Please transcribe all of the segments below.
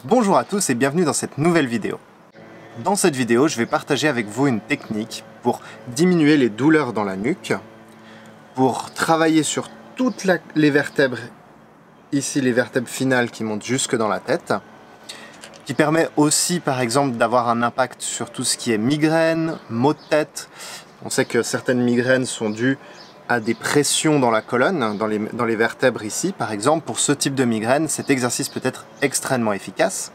Bonjour à tous et bienvenue dans cette nouvelle vidéo. Dans cette vidéo, je vais partager avec vous une technique pour diminuer les douleurs dans la nuque, pour travailler sur toutes les vertèbres, ici les vertèbres finales qui montent jusque dans la tête, qui permet aussi par exemple d'avoir un impact sur tout ce qui est migraine, maux de tête. On sait que certaines migraines sont dues à des pressions dans la colonne, dans les vertèbres ici. Par exemple, pour ce type de migraine, cet exercice peut être extrêmement efficace,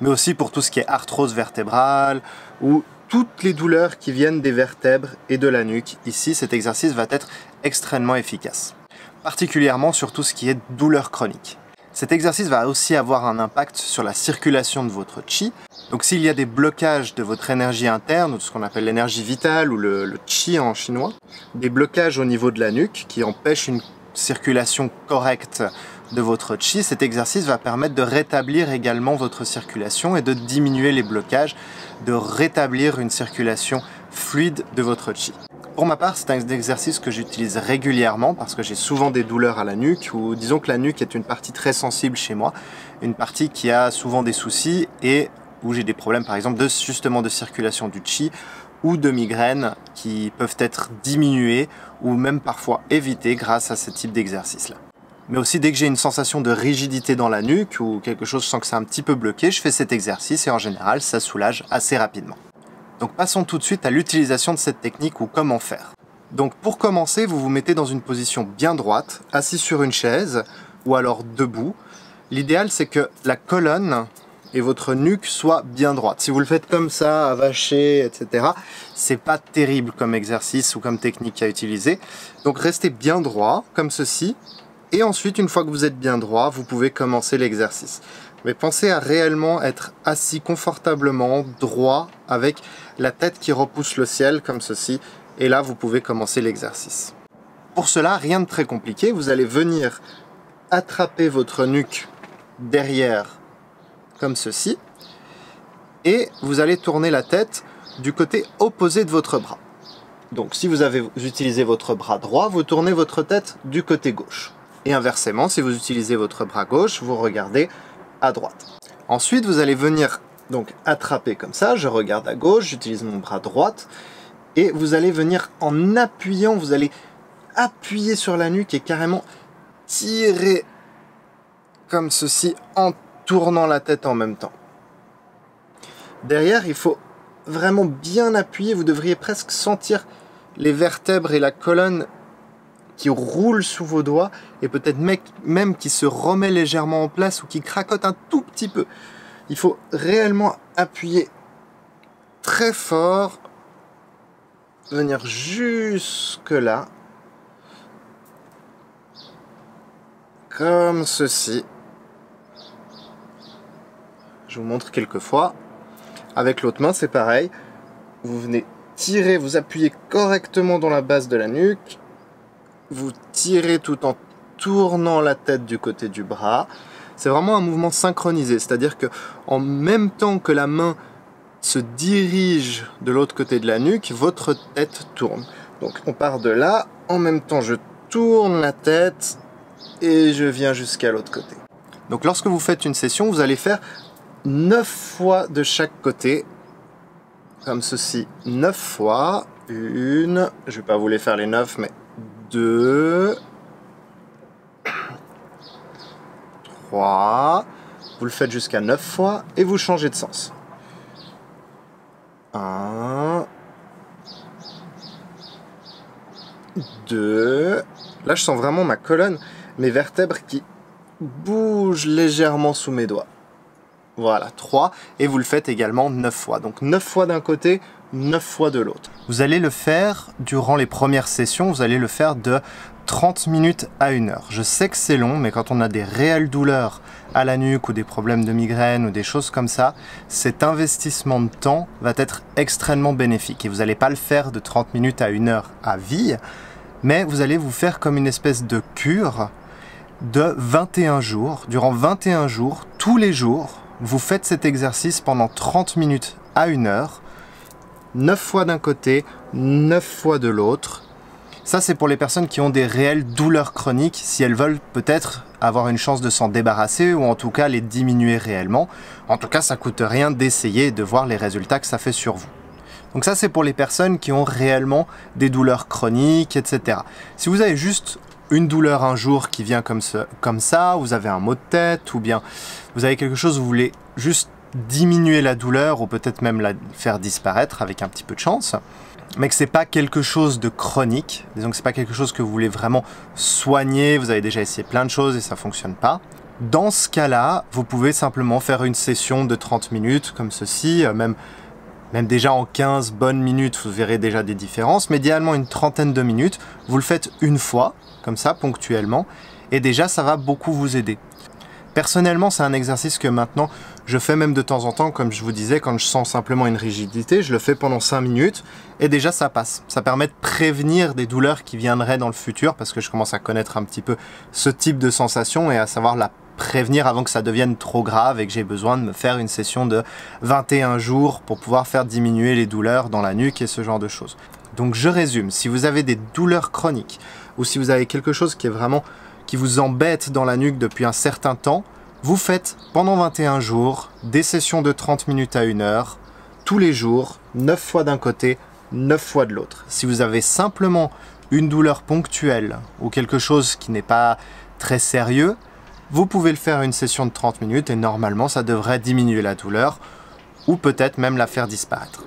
mais aussi pour tout ce qui est arthrose vertébrale ou toutes les douleurs qui viennent des vertèbres et de la nuque. Ici, cet exercice va être extrêmement efficace, particulièrement sur tout ce qui est douleur chronique. Cet exercice va aussi avoir un impact sur la circulation de votre chi. Donc s'il y a des blocages de votre énergie interne, ou de ce qu'on appelle l'énergie vitale ou le chi en chinois, des blocages au niveau de la nuque qui empêchent une circulation correcte de votre chi, cet exercice va permettre de rétablir également votre circulation et de diminuer les blocages, de rétablir une circulation fluide de votre chi. Pour ma part, c'est un exercice que j'utilise régulièrement parce que j'ai souvent des douleurs à la nuque, ou disons que la nuque est une partie très sensible chez moi, une partie qui a souvent des soucis et où j'ai des problèmes par exemple justement de circulation du chi ou de migraines qui peuvent être diminuées ou même parfois évitées grâce à ce type d'exercice-là. Mais aussi dès que j'ai une sensation de rigidité dans la nuque ou quelque chose, je sens que c'est un petit peu bloqué, je fais cet exercice et en général ça soulage assez rapidement. Donc passons tout de suite à l'utilisation de cette technique ou comment faire. Donc pour commencer, vous vous mettez dans une position bien droite, assis sur une chaise ou alors debout. L'idéal c'est que la colonne et votre nuque soient bien droites. Si vous le faites comme ça, avaché, etc., c'est pas terrible comme exercice ou comme technique à utiliser. Donc restez bien droit, comme ceci. Et ensuite, une fois que vous êtes bien droit, vous pouvez commencer l'exercice. Mais pensez à réellement être assis confortablement, droit, avec la tête qui repousse le ciel, comme ceci. Et là, vous pouvez commencer l'exercice. Pour cela, rien de très compliqué. Vous allez venir attraper votre nuque derrière, comme ceci. Et vous allez tourner la tête du côté opposé de votre bras. Donc, si vous avez utilisé votre bras droit, vous tournez votre tête du côté gauche. Et inversement, si vous utilisez votre bras gauche, vous regardez à droite. Ensuite, vous allez venir donc attraper comme ça, je regarde à gauche, j'utilise mon bras droit, et vous allez venir en appuyant, vous allez appuyer sur la nuque et carrément tirer comme ceci en tournant la tête en même temps. Derrière, il faut vraiment bien appuyer, vous devriez presque sentir les vertèbres et la colonne qui roule sous vos doigts et peut-être même qui se remet légèrement en place ou qui cracote un tout petit peu. Il faut réellement appuyer très fort, venir jusque là, comme ceci. Je vous montre quelques fois. Avec l'autre main, c'est pareil. Vous venez tirer, vous appuyez correctement dans la base de la nuque. Vous tirez tout en tournant la tête du côté du bras. C'est vraiment un mouvement synchronisé, c'est-à-dire que en même temps que la main se dirige de l'autre côté de la nuque, votre tête tourne. Donc on part de là, en même temps je tourne la tête et je viens jusqu'à l'autre côté. Donc lorsque vous faites une session, vous allez faire 9 fois de chaque côté, comme ceci, 9 fois. Une, je vais pas vous les faire les 9, mais 2, 3, vous le faites jusqu'à 9 fois et vous changez de sens. 1, 2, là je sens vraiment ma colonne, mes vertèbres qui bougent légèrement sous mes doigts. Voilà, 3, et vous le faites également 9 fois. Donc 9 fois d'un côté, 9 fois de l'autre. Vous allez le faire durant les premières sessions, vous allez le faire de 30 minutes à 1 heure. Je sais que c'est long, mais quand on a des réelles douleurs à la nuque ou des problèmes de migraine ou des choses comme ça, cet investissement de temps va être extrêmement bénéfique. Et vous n'allez pas le faire de 30 minutes à 1 heure à vie, mais vous allez vous faire comme une espèce de cure de 21 jours. Durant 21 jours, tous les jours, vous faites cet exercice pendant 30 minutes à 1 heure, 9 fois d'un côté, 9 fois de l'autre. Ça, c'est pour les personnes qui ont des réelles douleurs chroniques, si elles veulent peut-être avoir une chance de s'en débarrasser ou en tout cas les diminuer réellement. En tout cas, ça coûte rien d'essayer et de voir les résultats que ça fait sur vous. Donc ça, c'est pour les personnes qui ont réellement des douleurs chroniques, etc. Si vous avez juste une douleur un jour qui vient comme ça, vous avez un maux de tête, ou bien vous avez quelque chose où vous voulez juste diminuer la douleur, ou peut-être même la faire disparaître avec un petit peu de chance, mais que c'est pas quelque chose de chronique, disons que c'est pas quelque chose que vous voulez vraiment soigner, vous avez déjà essayé plein de choses et ça fonctionne pas. Dans ce cas-là, vous pouvez simplement faire une session de 30 minutes comme ceci, même déjà en 15 bonnes minutes, vous verrez déjà des différences, mais idéalement une trentaine de minutes, vous le faites une fois, comme ça, ponctuellement, et déjà ça va beaucoup vous aider. Personnellement, c'est un exercice que maintenant, je fais même de temps en temps, comme je vous disais, quand je sens simplement une rigidité, je le fais pendant 5 minutes, et déjà ça passe. Ça permet de prévenir des douleurs qui viendraient dans le futur, parce que je commence à connaître un petit peu ce type de sensation, et à savoir la prévenir avant que ça devienne trop grave et que j'ai besoin de me faire une session de 21 jours pour pouvoir faire diminuer les douleurs dans la nuque et ce genre de choses. Donc je résume, si vous avez des douleurs chroniques ou si vous avez quelque chose qui vous embête dans la nuque depuis un certain temps, vous faites pendant 21 jours des sessions de 30 minutes à 1 heure, tous les jours, 9 fois d'un côté, 9 fois de l'autre. Si vous avez simplement une douleur ponctuelle ou quelque chose qui n'est pas très sérieux, vous pouvez le faire une session de 30 minutes et normalement ça devrait diminuer la douleur ou peut-être même la faire disparaître.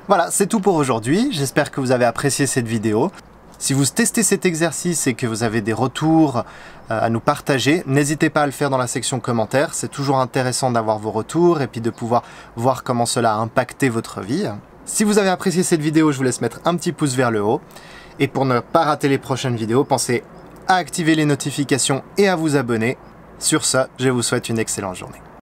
Voilà, c'est tout pour aujourd'hui. J'espère que vous avez apprécié cette vidéo. Si vous testez cet exercice et que vous avez des retours à nous partager, n'hésitez pas à le faire dans la section commentaires. C'est toujours intéressant d'avoir vos retours et puis de pouvoir voir comment cela a impacté votre vie. Si vous avez apprécié cette vidéo, je vous laisse mettre un petit pouce vers le haut. Et pour ne pas rater les prochaines vidéos, pensez à activer les notifications et à vous abonner. Sur ce, je vous souhaite une excellente journée.